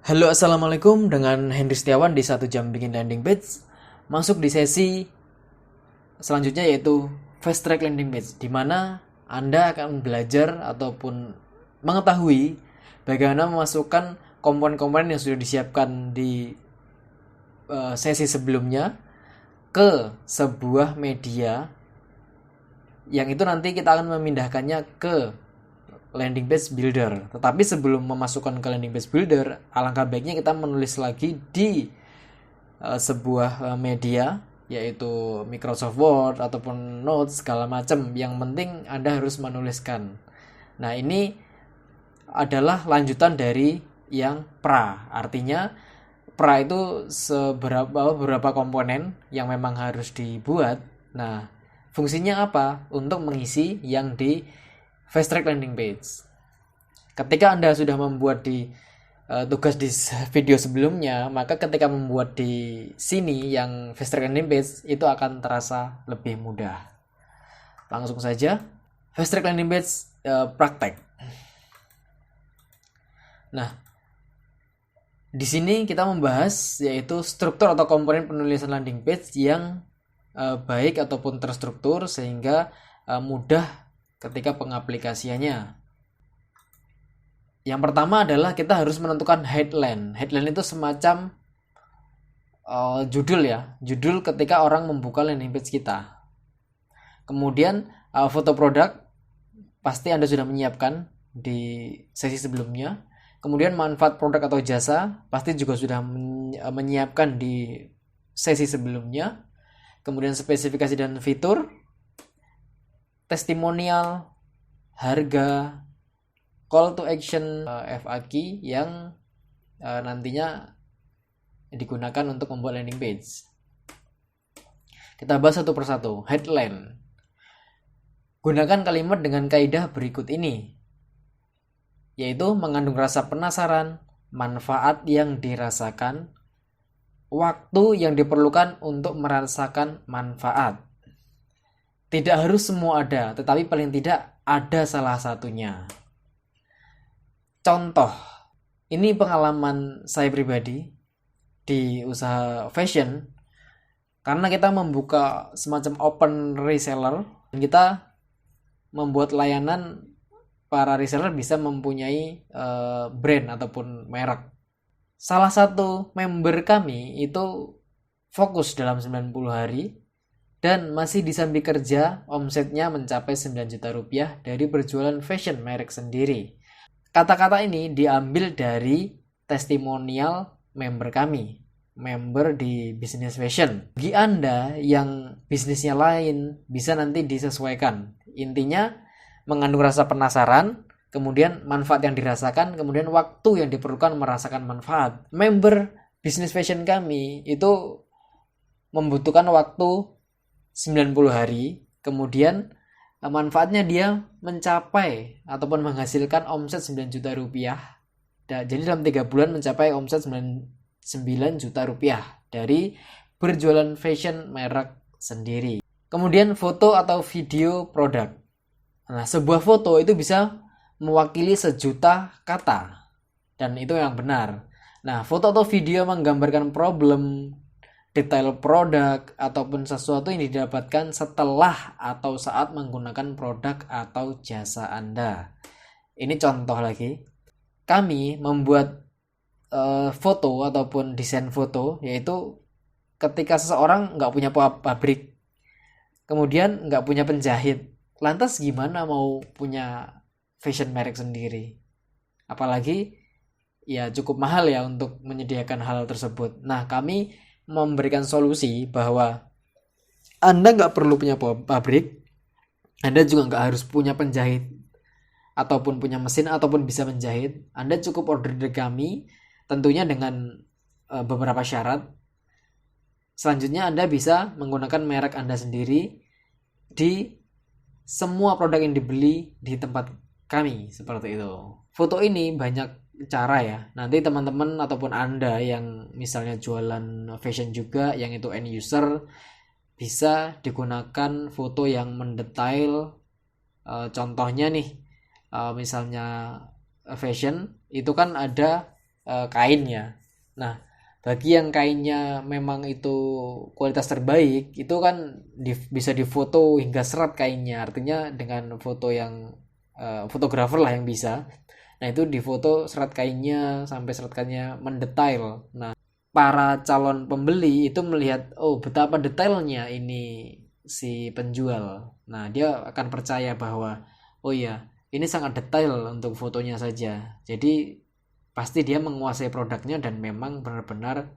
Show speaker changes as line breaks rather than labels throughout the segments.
Halo, assalamualaikum. Dengan Henry Setiawan di 1 jam bikin landing page. Masuk di sesi selanjutnya yaitu fast track landing page, di mana Anda akan belajar ataupun mengetahui bagaimana memasukkan komponen-komponen yang sudah disiapkan di sesi sebelumnya ke sebuah media yang itu nanti kita akan memindahkannya ke landing page builder. Tetapi sebelum memasukkan ke landing page builder, alangkah baiknya kita menulis lagi di sebuah media, yaitu Microsoft Word ataupun Notes segala macam. Yang penting Anda harus menuliskan. Nah, ini adalah lanjutan dari yang pra. Artinya pra itu beberapa komponen yang memang harus dibuat. Nah, fungsinya apa? Untuk mengisi yang di fast track landing page. Ketika Anda sudah membuat di tugas di video sebelumnya, maka ketika membuat di sini yang fast track landing page itu akan terasa lebih mudah. Langsung saja fast track landing page praktek. Nah, di sini kita membahas yaitu struktur atau komponen penulisan landing page yang baik ataupun terstruktur sehingga mudah ketika pengaplikasiannya. Yang pertama adalah kita harus menentukan headline. Headline itu semacam judul ya, judul ketika orang membuka landing page kita. Kemudian foto produk pasti Anda sudah menyiapkan di sesi sebelumnya. Kemudian manfaat produk atau jasa pasti juga sudah menyiapkan di sesi sebelumnya. Kemudian spesifikasi dan fitur, testimonial, harga, call to action, FAQ yang nantinya digunakan untuk membuat landing page. Kita bahas satu persatu. Headline. Gunakan kalimat dengan kaidah berikut ini, yaitu mengandung rasa penasaran, manfaat yang dirasakan, waktu yang diperlukan untuk merasakan manfaat. Tidak harus semua ada, tetapi paling tidak ada salah satunya. Contoh, ini pengalaman saya pribadi di usaha fashion, karena kita membuka semacam open reseller, dan kita membuat layanan para reseller bisa mempunyai brand ataupun merek. Salah satu member kami itu fokus dalam 90 hari dan masih disambi kerja, omsetnya mencapai 9 juta rupiah dari berjualan fashion merek sendiri. Kata-kata ini diambil dari testimonial member kami, member di bisnis fashion. Bagi Anda yang bisnisnya lain, bisa nanti disesuaikan. Intinya mengandung rasa penasaran, kemudian manfaat yang dirasakan, kemudian waktu yang diperlukan merasakan manfaat. Member bisnis fashion kami itu membutuhkan waktu 90 hari, kemudian manfaatnya dia mencapai ataupun menghasilkan omset 9 juta rupiah. Jadi dalam 3 bulan mencapai omset 9 juta rupiah dari berjualan fashion merek sendiri. Kemudian foto atau video produk. Nah, sebuah foto itu bisa mewakili 1.000.000 kata, dan itu yang benar. Nah, foto atau video menggambarkan problem, detail produk, ataupun sesuatu yang didapatkan setelah atau saat menggunakan produk atau jasa Anda. Ini contoh lagi. Kami membuat foto ataupun desain foto, yaitu ketika seseorang nggak punya pabrik, kemudian nggak punya penjahit, lantas gimana mau punya fashion merek sendiri? Apalagi ya cukup mahal ya untuk menyediakan hal tersebut. Nah, kami memberikan solusi bahwa Anda nggak perlu punya pabrik, Anda juga nggak harus punya penjahit ataupun punya mesin ataupun bisa menjahit. Anda cukup order dari kami, tentunya dengan beberapa syarat. Selanjutnya Anda bisa menggunakan merek Anda sendiri di semua produk yang dibeli di tempat kami, seperti itu. Foto ini banyak cara ya. Nanti teman-teman ataupun Anda yang misalnya jualan fashion juga, yang itu end user, bisa digunakan foto yang mendetail. Contohnya nih, misalnya fashion itu kan ada kainnya. Nah, bagi yang kainnya memang itu kualitas terbaik, itu kan bisa difoto hingga serat kainnya. Artinya dengan foto yang fotografer lah yang bisa. Nah, itu difoto serat kainnya sampai serat kainnya mendetail. Nah, para calon pembeli itu melihat, oh betapa detailnya ini si penjual. Nah, dia akan percaya bahwa oh iya, ini sangat detail untuk fotonya saja. Jadi pasti dia menguasai produknya dan memang benar-benar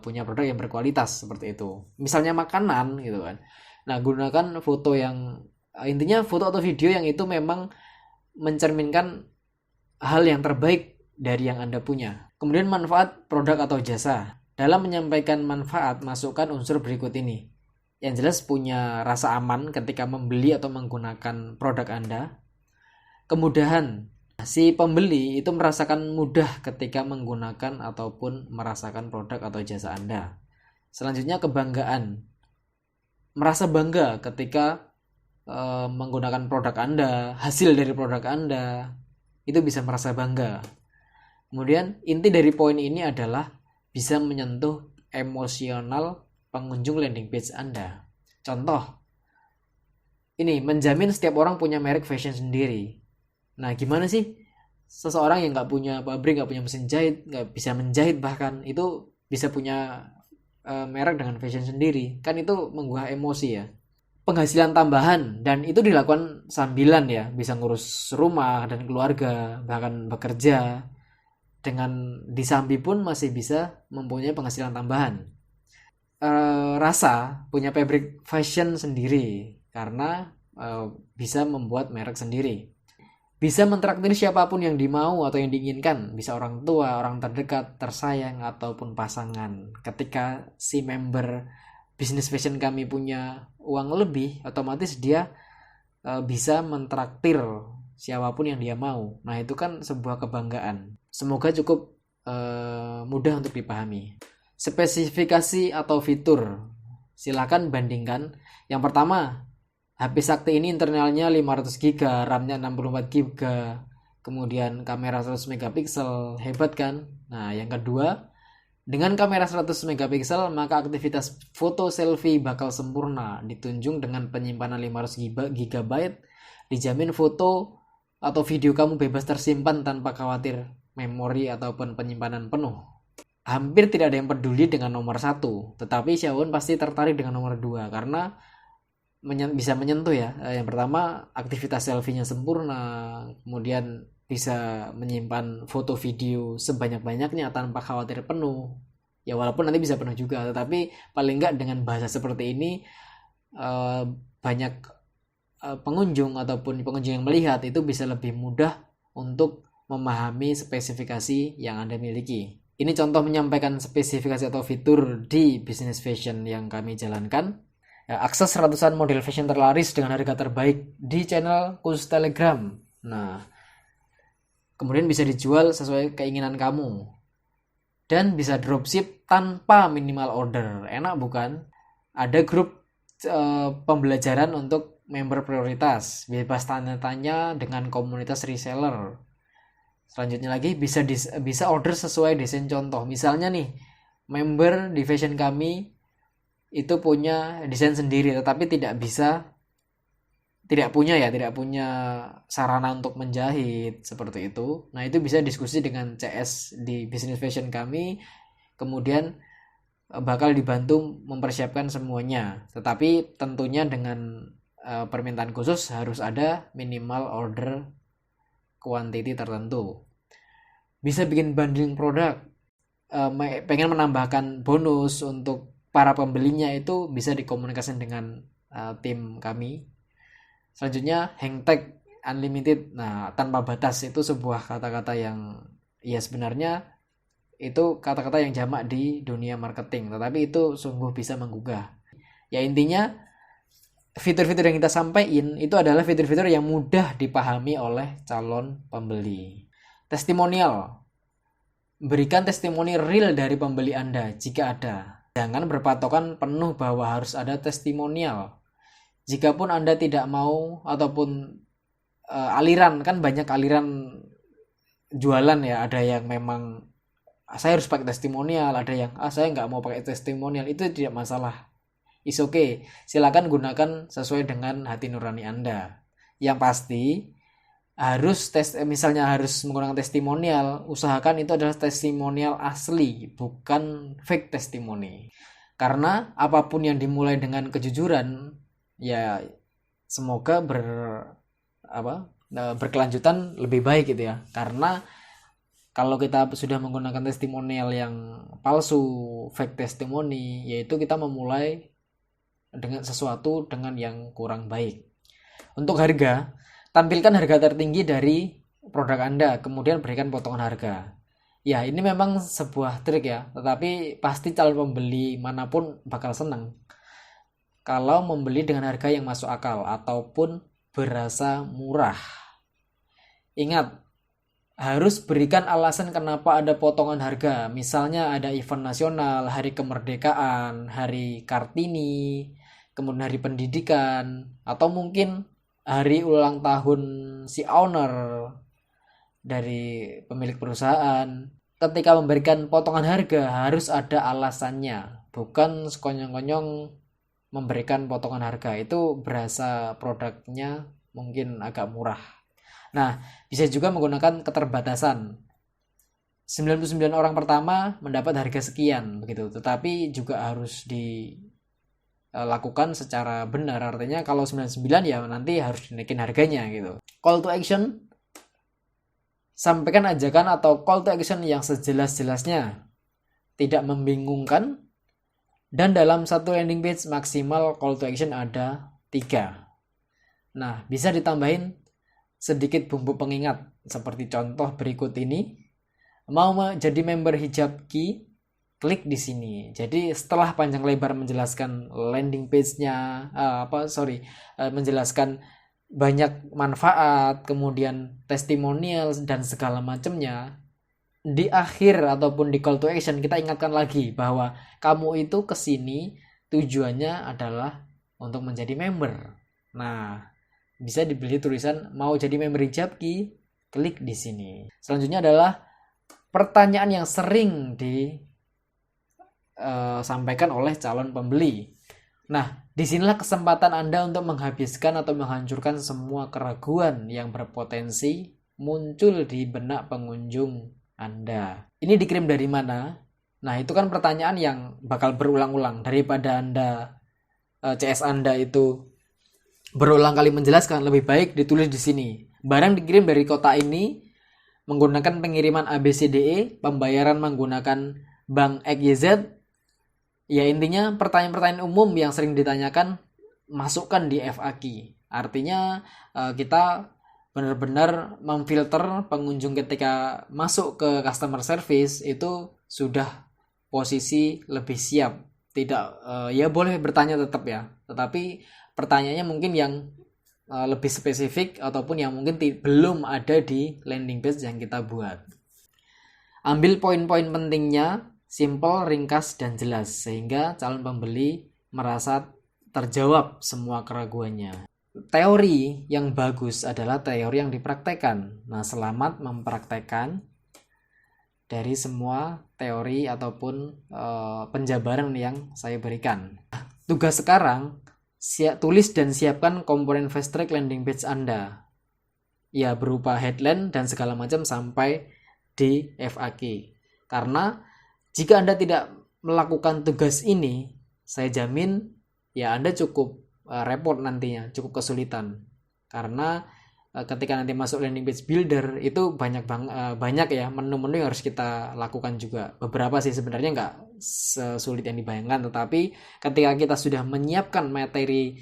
punya produk yang berkualitas seperti itu. Misalnya makanan gitu kan. Nah, gunakan foto yang intinya foto atau video yang itu memang mencerminkan hal yang terbaik dari yang Anda punya. Kemudian manfaat produk atau jasa. Dalam menyampaikan manfaat, masukkan unsur berikut ini. Yang jelas punya rasa aman ketika membeli atau menggunakan produk Anda. Kemudahan. Si pembeli itu merasakan mudah ketika menggunakan ataupun merasakan produk atau jasa Anda. Selanjutnya kebanggaan. Merasa bangga ketika menggunakan produk Anda, hasil dari produk Anda, itu bisa merasa bangga. Kemudian inti dari poin ini adalah bisa menyentuh emosional pengunjung landing page Anda. Contoh, ini menjamin setiap orang punya merek fashion sendiri. Nah, gimana sih seseorang yang nggak punya pabrik, nggak punya mesin jahit, nggak bisa menjahit bahkan, itu bisa punya merek dengan fashion sendiri? Kan itu menggugah emosi ya. Penghasilan tambahan, dan itu dilakukan sambilan ya, bisa ngurus rumah dan keluarga, bahkan bekerja. Dengan disambi pun masih bisa mempunyai penghasilan tambahan. Rasa punya pabrik fashion sendiri karena bisa membuat merek sendiri. Bisa mentraktir siapapun yang dimau atau yang diinginkan, bisa orang tua, orang terdekat, tersayang, ataupun pasangan. Ketika si member bisnis fashion kami punya uang lebih, otomatis dia bisa mentraktir siapapun yang dia mau. Nah, itu kan sebuah kebanggaan. Semoga cukup mudah untuk dipahami. Spesifikasi atau fitur, silakan bandingkan. Yang pertama, HP Sakti ini internalnya 500 GB, RAM-nya 64 GB, kemudian kamera 100 megapiksel, hebat kan? Nah, yang kedua, dengan kamera 100 megapiksel, maka aktivitas foto selfie bakal sempurna, ditunjung dengan penyimpanan 500 GB, dijamin foto atau video kamu bebas tersimpan tanpa khawatir memori ataupun penyimpanan penuh. Hampir tidak ada yang peduli dengan nomor 1, tetapi siapapun pasti tertarik dengan nomor 2 karena bisa menyentuh ya. Yang pertama, aktivitas selfie-nya sempurna, kemudian bisa menyimpan foto video sebanyak-banyaknya tanpa khawatir penuh. Ya walaupun nanti bisa penuh juga, tetapi paling enggak dengan bahasa seperti ini banyak pengunjung ataupun pengunjung yang melihat itu bisa lebih mudah untuk memahami spesifikasi yang Anda miliki. Ini contoh menyampaikan spesifikasi atau fitur di bisnis fashion yang kami jalankan. Akses ratusan model fashion terlaris dengan harga terbaik di channel khusus Telegram. Nah, kemudian bisa dijual sesuai keinginan kamu. Dan bisa dropship tanpa minimal order. Enak bukan? Ada grup pembelajaran untuk member prioritas. Bebas tanya-tanya dengan komunitas reseller. Selanjutnya lagi bisa order sesuai desain contoh. Misalnya nih, member di fashion kami itu punya desain sendiri tetapi tidak punya sarana untuk menjahit seperti itu. Nah, itu bisa diskusi dengan CS di bisnis fashion kami, kemudian bakal dibantu mempersiapkan semuanya, tetapi tentunya dengan permintaan khusus harus ada minimal order quantity tertentu. Bisa bikin bundling produk, pengen menambahkan bonus untuk para pembelinya, itu bisa dikomunikasikan dengan tim kami. Selanjutnya, hashtag unlimited. Nah, tanpa batas itu sebuah kata-kata yang ya sebenarnya itu kata-kata yang jamak di dunia marketing, tetapi itu sungguh bisa menggugah. Ya intinya, fitur-fitur yang kita sampaikan itu adalah fitur-fitur yang mudah dipahami oleh calon pembeli. Testimonial. Berikan testimoni real dari pembeli Anda jika ada. Jangan berpatokan penuh bahwa harus ada testimonial. Jikapun Anda tidak mau ataupun aliran, kan banyak aliran jualan ya, ada yang memang saya harus pakai testimonial, ada yang saya nggak mau pakai testimonial, itu tidak masalah. Is okay, silakan gunakan sesuai dengan hati nurani Anda. Yang pasti harus misalnya harus menggunakan testimonial, usahakan itu adalah testimonial asli, bukan fake testimoni. Karena apapun yang dimulai dengan kejujuran, ya semoga berkelanjutan lebih baik gitu ya. Karena kalau kita sudah menggunakan testimonial yang palsu, fake testimoni, yaitu kita memulai dengan sesuatu dengan yang kurang baik. Untuk harga, tampilkan harga tertinggi dari produk Anda, kemudian berikan potongan harga. Ya, ini memang sebuah trik ya, tetapi pasti calon pembeli manapun bakal senang kalau membeli dengan harga yang masuk akal ataupun berasa murah. Ingat, harus berikan alasan kenapa ada potongan harga. Misalnya ada event nasional, hari kemerdekaan, hari Kartini, kemudian hari pendidikan, atau mungkin hari ulang tahun si owner dari pemilik perusahaan. Ketika memberikan potongan harga harus ada alasannya, bukan sekonyong-konyong memberikan potongan harga. Itu berasa produknya mungkin agak murah. Nah, bisa juga menggunakan keterbatasan. 99 orang pertama mendapat harga sekian begitu, tetapi juga harus dilakukan secara benar. Artinya kalau 99 ya nanti harus dinaikin harganya gitu. Call to action, sampaikan ajakan atau call to action yang sejelas-jelasnya, tidak membingungkan, dan dalam satu landing page maksimal call to action ada 3. Nah, bisa ditambahin sedikit bumbu pengingat seperti contoh berikut ini. Mau jadi member Hijab Key, klik di sini. Jadi setelah panjang lebar menjelaskan landing page-nya, menjelaskan banyak manfaat, kemudian testimonial dan segala macamnya, di akhir ataupun di call to action kita ingatkan lagi bahwa kamu itu kesini tujuannya adalah untuk menjadi member. Nah, bisa dibeli tulisan mau jadi member Hijab Key, klik di sini. Selanjutnya adalah pertanyaan yang sering disampaikan oleh calon pembeli. Nah, disinilah kesempatan Anda untuk menghabiskan atau menghancurkan semua keraguan yang berpotensi muncul di benak pengunjung Anda. Ini dikirim dari mana? Nah, itu kan pertanyaan yang bakal berulang-ulang. Daripada CS Anda itu berulang kali menjelaskan, lebih baik ditulis di sini. Barang dikirim dari kota ini menggunakan pengiriman ABCDE, pembayaran menggunakan bank XYZ. Ya, intinya pertanyaan-pertanyaan umum yang sering ditanyakan masukkan di FAQ. Artinya kita benar-benar memfilter pengunjung ketika masuk ke customer service itu sudah posisi lebih siap. Tidak ya boleh bertanya tetap ya, tetapi pertanyaannya mungkin yang lebih spesifik ataupun yang mungkin belum ada di landing page yang kita buat. Ambil poin-poin pentingnya, simple, ringkas, dan jelas, sehingga calon pembeli merasa terjawab semua keraguannya. Teori yang bagus adalah teori yang dipraktekkan. Nah, selamat mempraktekkan dari semua teori ataupun penjabaran yang saya berikan. Tugas sekarang, tulis dan siapkan komponen fast track landing page Anda. Ya, berupa headline dan segala macam sampai di FAQ. Karena jika Anda tidak melakukan tugas ini, saya jamin ya Anda cukup repot nantinya, cukup kesulitan. Karena ketika nanti masuk landing page builder itu banyak ya menu-menu yang harus kita lakukan juga. Beberapa sih sebenarnya nggak sesulit yang dibayangkan, tetapi ketika kita sudah menyiapkan materi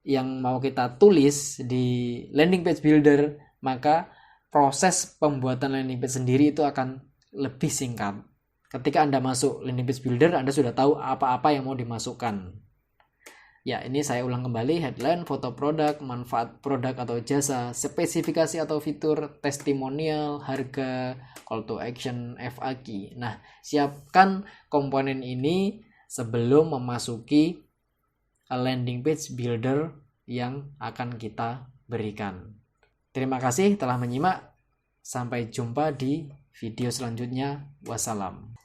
yang mau kita tulis di landing page builder, maka proses pembuatan landing page sendiri itu akan lebih singkat. Ketika Anda masuk landing page builder, Anda sudah tahu apa-apa yang mau dimasukkan. Ya, ini saya ulang kembali: headline, foto produk, manfaat produk atau jasa, spesifikasi atau fitur, testimonial, harga, call to action, FAQ. Nah, siapkan komponen ini sebelum memasuki landing page builder yang akan kita berikan. Terima kasih telah menyimak. Sampai jumpa di video selanjutnya. Wassalam.